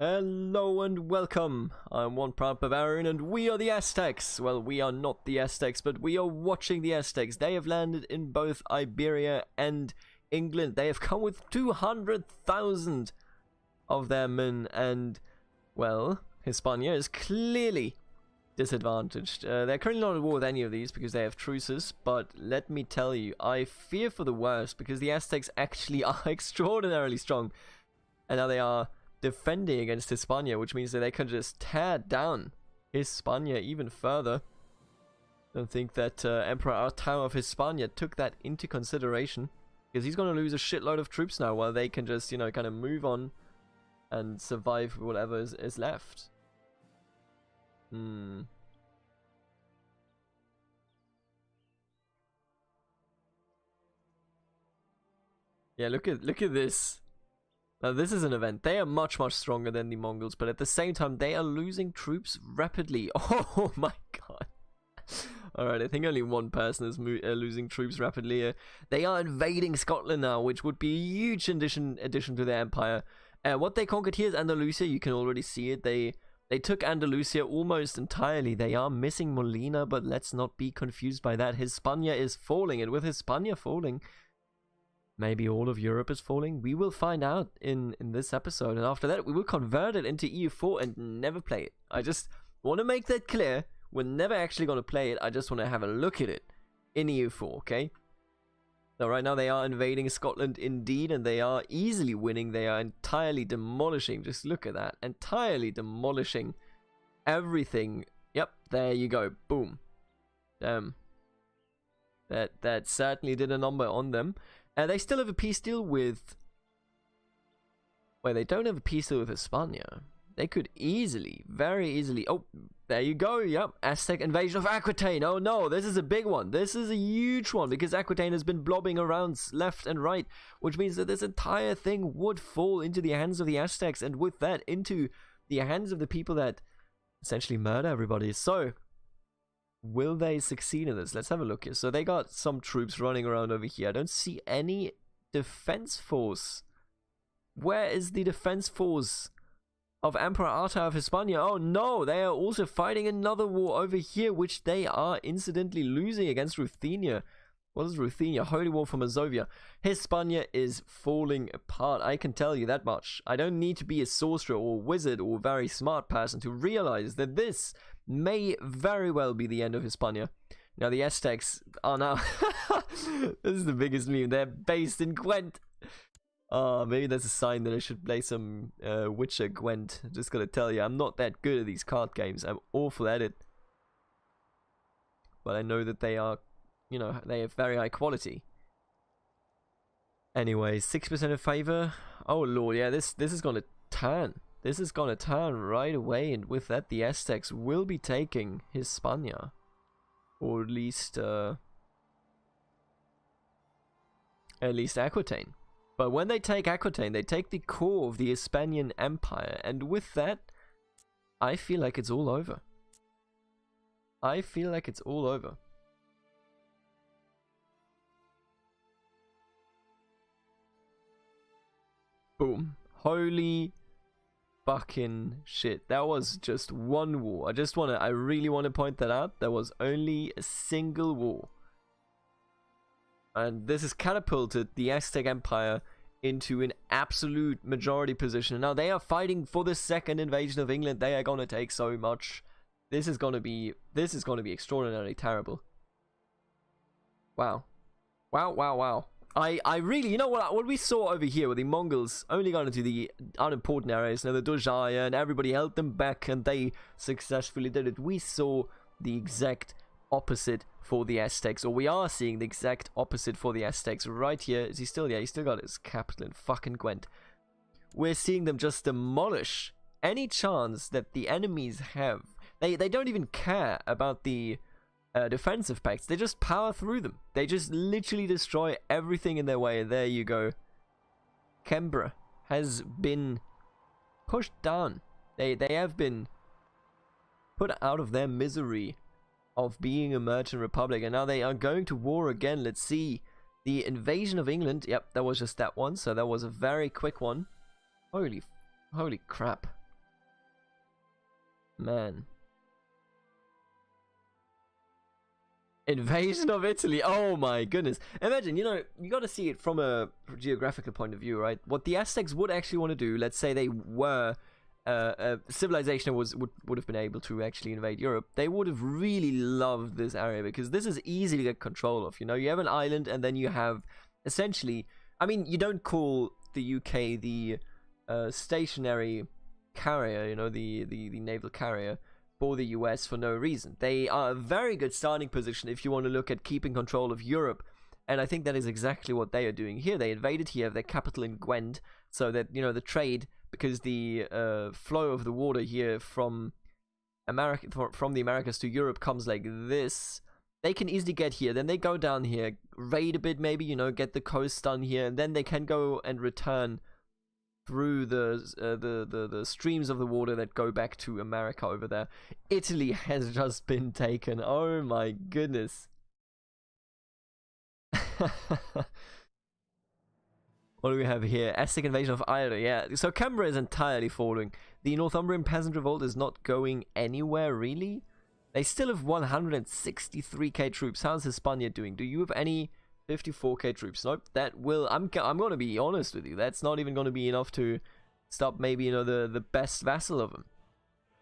Hello and welcome. I'm one proud Bavarian and we are the Aztecs. Well, we are not the Aztecs, but we are watching the Aztecs. They have landed in both Iberia and England. They have come with 200,000 of their men and, well, Hispania is clearly disadvantaged. They're currently not at war with any of these because they have truces, but let me tell you, I fear for the worst because the Aztecs actually are extraordinarily strong. And now they are defending against Hispania, which means that they can just tear down Hispania even further. Don't think that Emperor Artau of Hispania took that into consideration, because he's going to lose a shitload of troops now while they can just, you know, kind of move on and survive whatever is left. Yeah, look at this. Now this is an event. They are much stronger than the Mongols, but at the same time they are losing troops rapidly. Oh my god. Alright, I think only one person is losing troops rapidly. They are invading Scotland now, which would be a huge addition to their empire. What they conquered here is Andalusia. You can already see it. They took Andalusia almost entirely. They are missing Molina, but let's not be confused by that. Hispania is falling, and with Hispania falling, maybe all of Europe is falling. We will find out in this episode, and after that we will convert it into EU4 and never play it. I just want to make that clear. We're never actually going to play it. I just want to have a look at it in EU4, okay? So right now they are invading Scotland indeed, and they are easily winning. They are entirely demolishing. Just look at that. Entirely demolishing everything. Yep, there you go. Boom. Damn. That certainly did a number on them. They still have a peace deal with... Wait, they don't have a peace deal with Hispania. They could easily, very easily... Oh, there you go, yep. Aztec invasion of Aquitaine. Oh no, this is a big one. This is a huge one, because Aquitaine has been blobbing around left and right, which means that this entire thing would fall into the hands of the Aztecs, and with that, into the hands of the people that essentially murder everybody. So, will they succeed in this? Let's have a look here. So they got some troops running around over here. I don't see any defense force. Where is the defense force of Emperor Artau of Hispania? Oh no, they are also fighting another war over here, which they are incidentally losing against Ruthenia. What is Ruthenia? Holy War for Mazovia. Hispania is falling apart. I can tell you that much. I don't need to be a sorcerer or wizard or very smart person to realize that this may very well be the end of Hispania. Now the Aztecs are now... This is the biggest meme. They're based in Gwent. Maybe that's a sign that I should play some Witcher Gwent. Just gotta tell you, I'm not that good at these card games. I'm awful at it. But I know that they are, you know, they have very high quality. Anyway, 6% of favor. Oh lord, yeah, this is gonna turn. This is gonna turn right away, and with that the Aztecs will be taking Hispania. Or at least Aquitaine. But when they take Aquitaine, they take the core of the Hispanian Empire, and with that, I feel like it's all over. I feel like it's all over. Boom. Holy fucking shit. That was just one war. I really want to point that out. There was only a single war. And this has catapulted the Aztec Empire into an absolute majority position. Now they are fighting for the second invasion of England. They are going to take so much. This is going to be extraordinarily terrible. Wow. Wow. I really, you know what we saw over here with the Mongols only got into the unimportant areas, you know, the Dozhaya, and everybody held them back and they successfully did it. We saw the exact opposite for the Aztecs, or we are seeing the exact opposite for the Aztecs right here. Is he still? Yeah, he still got his capital in fucking Gwent. We're seeing them just demolish any chance that the enemies have. They don't even care about the defensive pacts. They just power through them. They just literally destroy everything in their way. There you go. Canberra has been pushed down. They have been put out of their misery of being a merchant republic, and now they are going to war again. Let's see. The invasion of England. Yep, that was just that one, so that was a very quick one. Holy crap. Man. Invasion of Italy. Oh my goodness. Imagine, you got to see it from a geographical point of view, right? What the Aztecs would actually want to do, let's say they were a civilization that would have been able to actually invade Europe, they would have really loved this area because this is easy to get control of. You have an island and then you have essentially, I mean, you don't call the UK the stationary carrier, the naval carrier for the US for no reason. They are a very good starting position if you want to look at keeping control of Europe, and I think that is exactly what they are doing here. They invaded here, their capital in Gwent, so that the trade, because the flow of the water here from the Americas to Europe comes like this. They can easily get here, then they go down here, raid a bit maybe, get the coast done here, and then they can go and return through the streams of the water that go back to America over there. Italy has just been taken. Oh my goodness. What do we have here? Aztec invasion of Ireland. Yeah, so Canberra is entirely falling. The Northumbrian peasant revolt is not going anywhere, really. They still have 163k troops. How's Hispania doing? Do you have any 54k troops? Nope. That will... I'm going to be honest with you. That's not even going to be enough to stop maybe, the best vassal of them.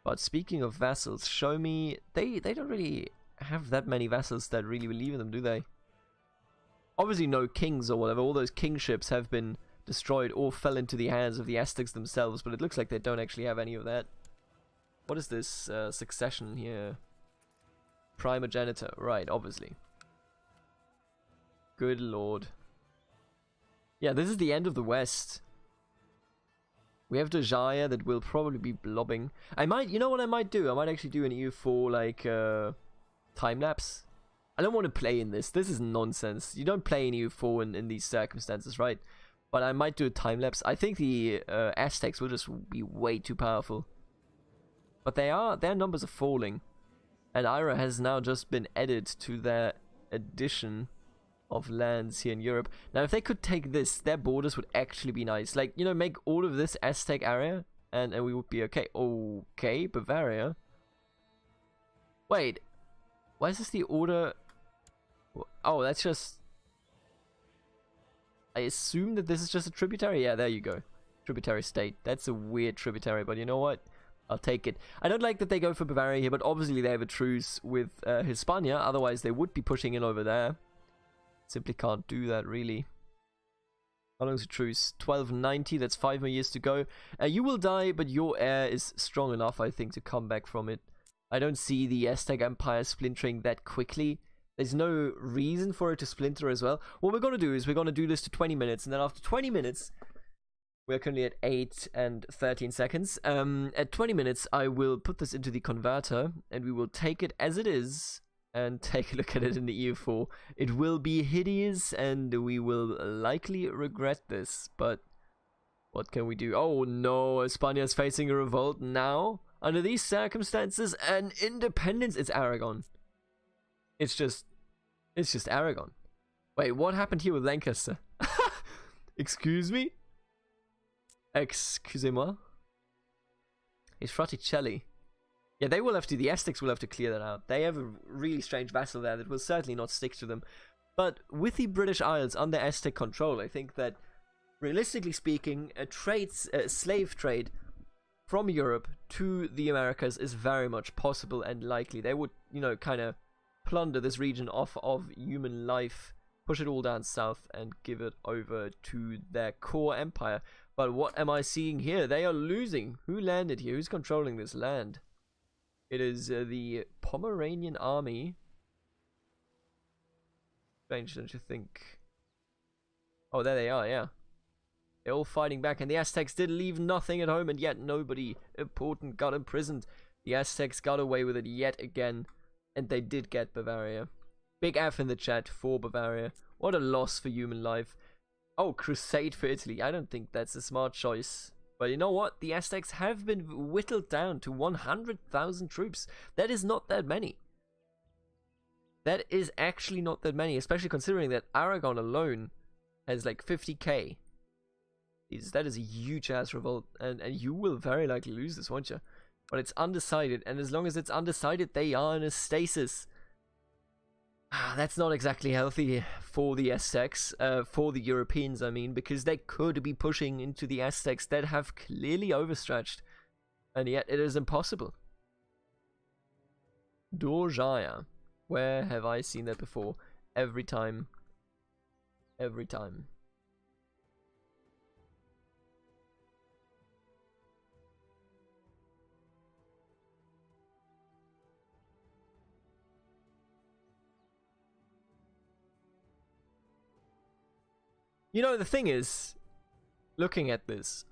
But speaking of vassals, show me... They don't really have that many vassals that really believe in them, do they? Obviously no kings or whatever. All those kingships have been destroyed or fell into the hands of the Aztecs themselves, but it looks like they don't actually have any of that. What is this succession here? Primogenitor. Right, obviously. Good lord. Yeah, this is the end of the West. We have Dejaya that will probably be blobbing. I might, what I might do? I might actually do an EU4 like time-lapse. I don't want to play in this. This is nonsense. You don't play in EU4 in these circumstances, right? But I might do a time-lapse. I think the Aztecs will just be way too powerful. But their numbers are falling. And Ira has now just been added to their addition of lands here in Europe. Now, if they could take this, their borders would actually be nice. Like, make all of this Aztec area, and we would be okay. Okay, Bavaria. Wait, why is this the order? Oh, that's just... I assume that this is just a tributary? Yeah, there you go. Tributary state. That's a weird tributary, but you know what? I'll take it. I don't like that they go for Bavaria here, but obviously they have a truce with Hispania. Otherwise, they would be pushing in over there. Simply can't do that, really. How long is the truce? 1290, that's 5 more years to go. You will die, but your heir is strong enough, I think, to come back from it. I don't see the Aztec Empire splintering that quickly. There's no reason for it to splinter as well. What we're going to do is we're going to do this to 20 minutes, and then after 20 minutes... We're currently at 8 and 13 seconds. At 20 minutes, I will put this into the converter, and we will take it as it is, and take a look at it in the EU4. It will be hideous, and we will likely regret this, but what can we do? Oh no, España is facing a revolt now. Under these circumstances, and independence, it's Aragon. It's just Aragon. Wait, what happened here with Lancaster? Excuse me? Excusez-moi. It's Fraticelli. Yeah, they will have to, the Aztecs will have to clear that out. They have a really strange vassal there that will certainly not stick to them. But with the British Isles under Aztec control, I think that, realistically speaking, a slave trade from Europe to the Americas is very much possible and likely. They would, kind of plunder this region off of human life, push it all down south, and give it over to their core empire. But what am I seeing here? They are losing. Who landed here? Who's controlling this land? It is the Pomeranian army. Strange, don't you think? Oh, there they are, yeah. They're all fighting back, and the Aztecs did leave nothing at home, and yet nobody important got imprisoned. The Aztecs got away with it yet again, and they did get Bavaria. Big F in the chat for Bavaria. What a loss for human life. Oh, crusade for Italy. I don't think that's a smart choice. But you know what? The Aztecs have been whittled down to 100,000 troops. That is not that many. That is actually not that many, especially considering that Aragon alone has like 50k. That is a huge ass revolt, and you will very likely lose this, won't you? but it's undecided, and as long as it's undecided, they are in a stasis. That's not exactly healthy for the Aztecs, for the Europeans, I mean, because they could be pushing into the Aztecs that have clearly overstretched, and yet it is impossible. Dorjaya. Where have I seen that before? Every time. Every time. You know, the thing is, looking at this,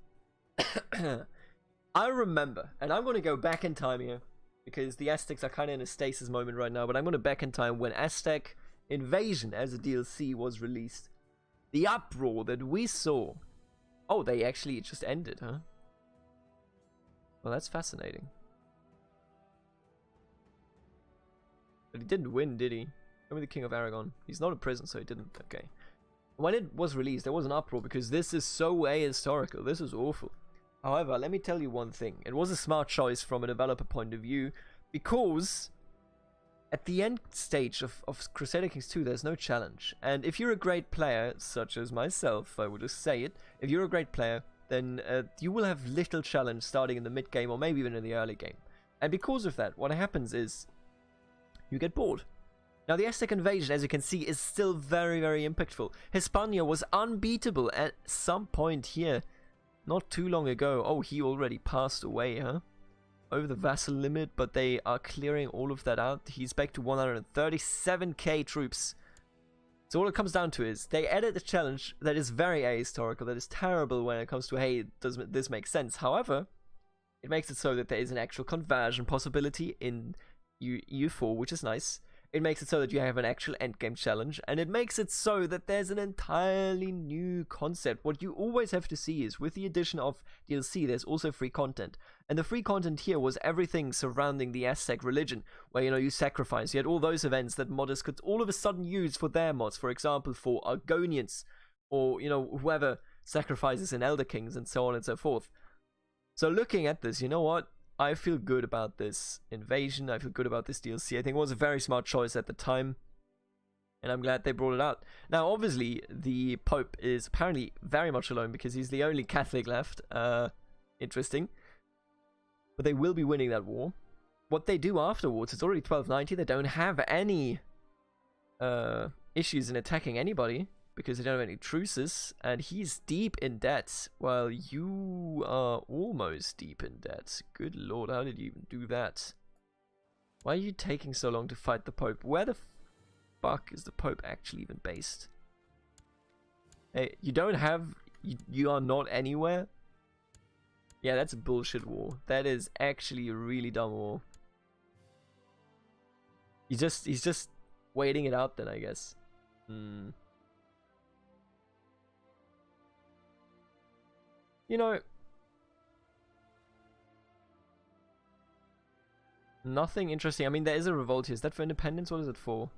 I remember, and I'm going to go back in time here, because the Aztecs are kind of in a stasis moment right now, but I'm going to back in time when Aztec Invasion as a DLC was released. The uproar that we saw. Oh, they actually just ended, huh? Well, that's fascinating. But he didn't win, did he? Only the King of Aragon. He's not in prison, so he didn't. Okay. When it was released, there was an uproar because this is so ahistorical. This is awful. However, let me tell you one thing. It was a smart choice from a developer point of view, because at the end stage of Crusader Kings 2, there's no challenge. And if you're a great player, such as myself, I would just say it, if you're a great player, then you will have little challenge starting in the mid-game or maybe even in the early game. And because of that, what happens is you get bored. Now, the Aztec invasion, as you can see, is still very, very impactful. Hispania was unbeatable at some point here, not too long ago. Oh, he already passed away, huh? Over the vassal limit, but they are clearing all of that out. He's back to 137k troops. So all it comes down to is, they added a challenge that is very ahistorical, that is terrible when it comes to, hey, does this make sense? However, it makes it so that there is an actual conversion possibility in EU4, which is nice. It makes it so that you have an actual endgame challenge, and it makes it so that there's an entirely new concept. What you always have to see is, with the addition of DLC, there's also free content. And the free content here was everything surrounding the Aztec religion, where, you know, you sacrifice. You had all those events that modders could all of a sudden use for their mods, for example, for Argonians, or, you know, whoever sacrifices in Elder Kings, and so on and so forth. So looking at this, you know what? I feel good about this invasion. I feel good about this DLC. I think it was a very smart choice at the time, and I'm glad they brought it out. Now, obviously, the Pope is apparently very much alone because he's the only Catholic left. Interesting. But they will be winning that war. What they do afterwards, it's already 1290. They don't have any issues in attacking anybody, because they don't have any truces, and he's deep in debt, while you are almost deep in debt. Good lord, how did you even do that? Why are you taking so long to fight the Pope? Where the fuck is the Pope actually even based? Hey, you don't have... You are not anywhere? Yeah, that's a bullshit war. That is actually a really dumb war. He's just waiting it out then, I guess. You know, nothing interesting. I mean, there is a revolt here. Is that for independence? What is it for?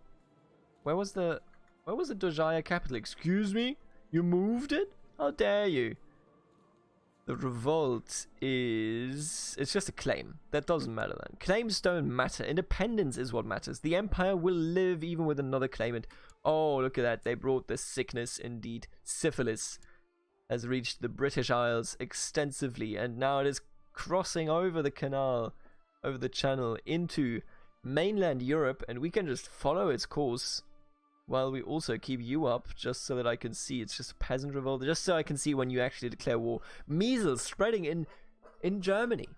Where was the Dojaya capital? Excuse me? You moved it? How dare you? The revolt is... It's just a claim. That doesn't matter then. Claims don't matter. Independence is what matters. The empire will live even with another claimant. Oh, look at that. They brought the sickness indeed. Syphilis has reached the British Isles extensively, and now it is crossing over the canal, over the channel, into mainland Europe, and we can just follow its course while we also keep you up, just so that I can see. It's just a peasant revolt, just so I can see when you actually declare war. Measles spreading in Germany.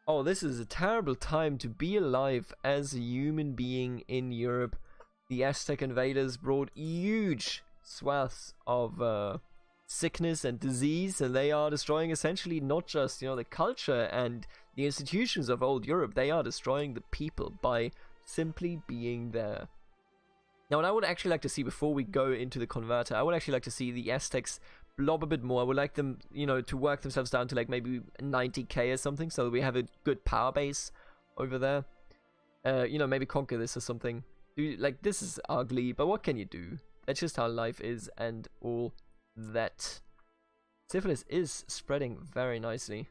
Oh, this is a terrible time to be alive as a human being in Europe. The Aztec invaders brought huge swaths of sickness and disease, and they are destroying essentially not just, you know, the culture and the institutions of old Europe. They are destroying the people by simply being there. Now, what I would actually like to see before we go into the converter, I would actually like to see the Aztecs blob a bit more. I would like them, you know, to work themselves down to like maybe 90k or something, so that we have a good power base over there. You know, maybe conquer this or something. Like, this is ugly, but what can you do? That's just how life is, and all that. Syphilis is spreading very nicely.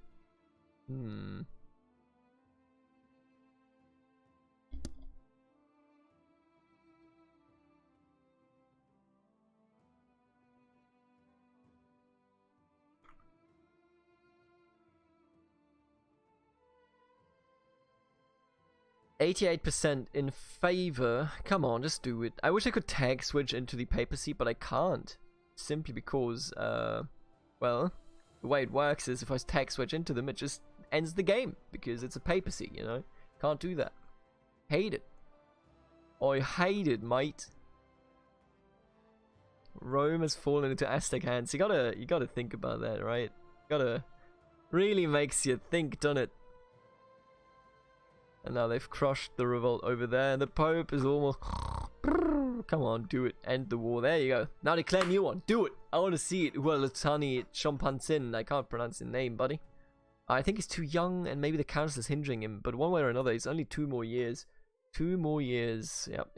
88% in favor. Come on, just do it. I wish I could tag switch into the papacy, but I can't. Simply because, well, the way it works is if I tag switch into them, it just ends the game. Because it's a papacy, you know? Can't do that. Hate it. I hate it, mate. Rome has fallen into Aztec hands. You gotta think about that, right? Really makes you think, doesn't it? And now they've crushed the revolt over there. And the Pope is almost... Come on, do it. End the war. There you go. Now declare new one. Do it. I want to see it. Hualatani Chompansin. I can't pronounce his name, buddy. I think he's too young and maybe the council is hindering him. But one way or another, it's only 2 more years. 2 more years. Yep.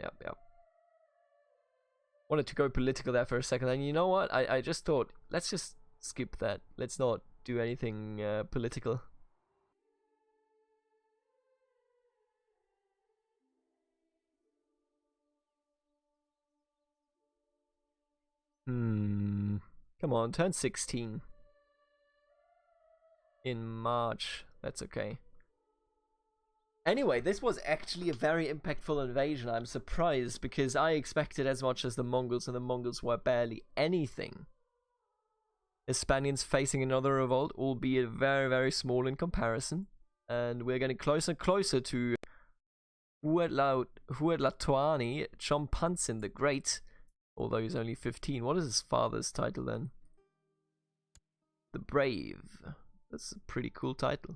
Wanted to go political there for a second. And you know what? I just thought, let's just skip that. Let's not do anything political. Come on, turn 16. In March. That's okay. Anyway, this was actually a very impactful invasion. I'm surprised because I expected as much as the Mongols, and the Mongols were barely anything. The Spaniards facing another revolt, albeit very, very small in comparison. And we're getting closer and closer to Huatlatoani Chompansin the Great. Although he's only 15. What is his father's title then? The Brave. That's a pretty cool title.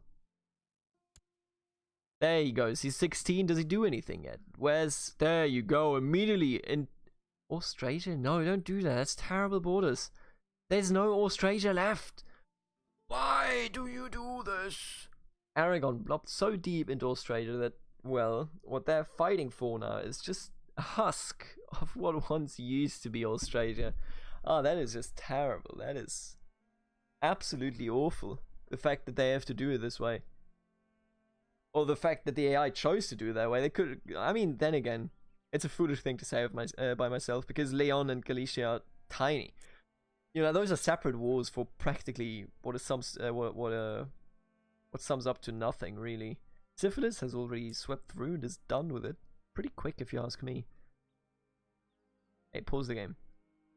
There he goes. He's 16. Does he do anything yet? There you go. Immediately in Australia? No, don't do that. That's terrible borders. There's no Australia left. Why do you do this? Aragon blocked so deep into Australia that, well, what they're fighting for now is just a husk of what once used to be Australia. Oh, that is just terrible. That is absolutely awful. The fact that they have to do it this way. Or the fact that the AI chose to do it that way. They could, I mean, then again, it's a foolish thing to say of by myself, because Leon and Galicia are tiny. You know, those are separate wars for practically what sums up to nothing, really. Syphilis has already swept through and is done with it. Pretty quick, if you ask me. Hey, pause the game.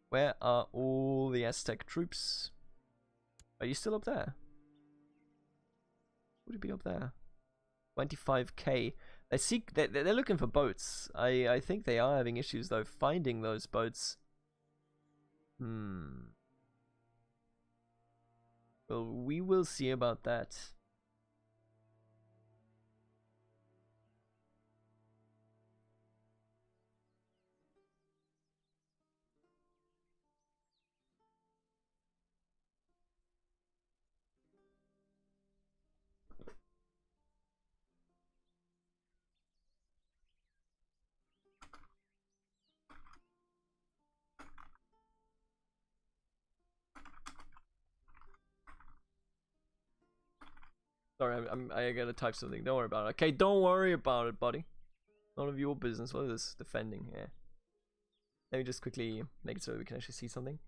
Where are all the Aztec troops? Are you still up there? Would it be up there? 25k. They're looking for boats. I think they are having issues though finding those boats. Well, we will see about that. Sorry, I gotta type something. Don't worry about it. Okay, don't worry about it, buddy. None of your business. What is this? Defending. Yeah. Let me just quickly make it so we can actually see something.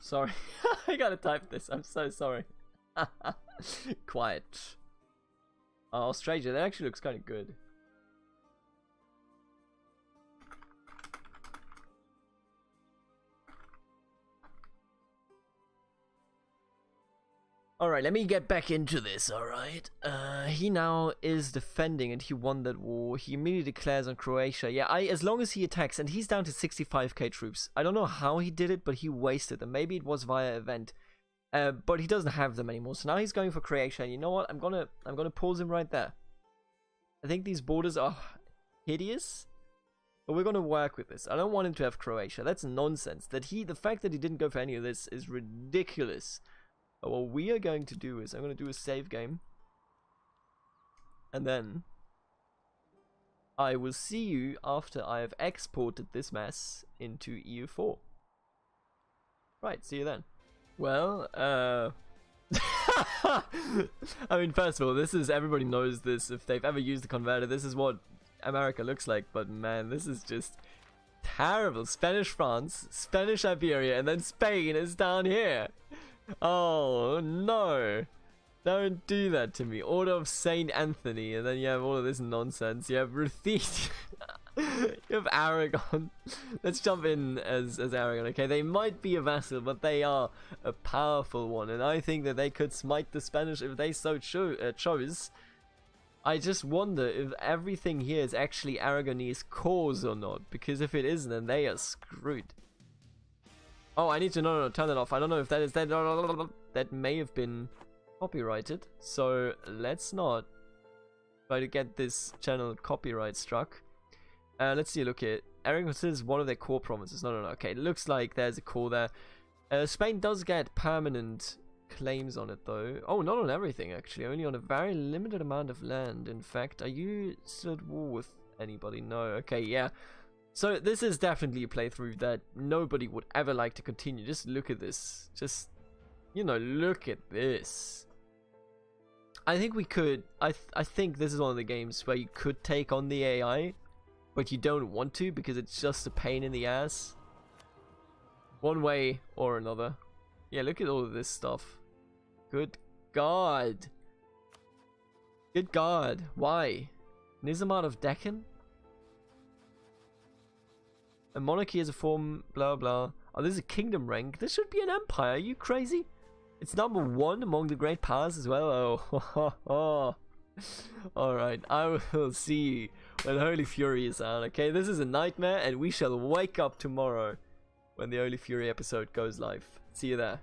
Sorry, I gotta type this. I'm so sorry. Quiet. Oh, Australia, that actually looks kind of good. Alright, let me get back into this, alright? He now is defending and he won that war. He immediately declares on Croatia. Yeah, as long as he attacks, and he's down to 65k troops. I don't know how he did it, but he wasted them. Maybe it was via event. But he doesn't have them anymore. So now he's going for Croatia. And you know what? I'm gonna pause him right there. I think these borders are hideous, but we're gonna work with this. I don't want him to have Croatia. That's nonsense. The fact that he didn't go for any of this is ridiculous. But what we are going to do is I'm gonna do a save game, and then I will see you after I have exported this mess into EU4. Right, see you then. Well, I mean, first of all, this is, everybody knows this. If they've ever used the converter, this is what America looks like. But man, this is just terrible. Spanish France, Spanish Iberia, and then Spain is down here. Oh no. Don't do that to me. Order of Saint Anthony, and then you have all of this nonsense. You have Ruthite. You have Aragon. Let's jump in as Aragon. Okay, they might be a vassal, but they are a powerful one, and I think that they could smite the Spanish if they so chose. I just wonder if everything here is actually Aragonese cause or not, because if it isn't, then they are screwed. Oh, I need to no, turn that off. I don't know if that is that may have been copyrighted, so let's not try to get this channel copyright struck. Let's see, look here. Aragon considers one of their core provinces. No. Okay, it looks like there's a core there. Spain does get permanent claims on it, though. Oh, not on everything, actually. Only on a very limited amount of land. In fact, are you still at war with anybody? No. Okay, yeah. So this is definitely a playthrough that nobody would ever like to continue. Just look at this. Just, you know, look at this. I think we could. I think this is one of the games where you could take on the AI, but you don't want to because it's just a pain in the ass. One way or another. Yeah, look at all of this stuff. Good God. Good God. Why? Nizamad of Deccan? A monarchy is a form, blah blah. Oh, this is a kingdom rank. This should be an empire. Are you crazy? It's number 1 among the great powers as well. Oh. Alright, I will see you when Holy Fury is out, okay? This is a nightmare, and we shall wake up tomorrow when the Holy Fury episode goes live. See you there.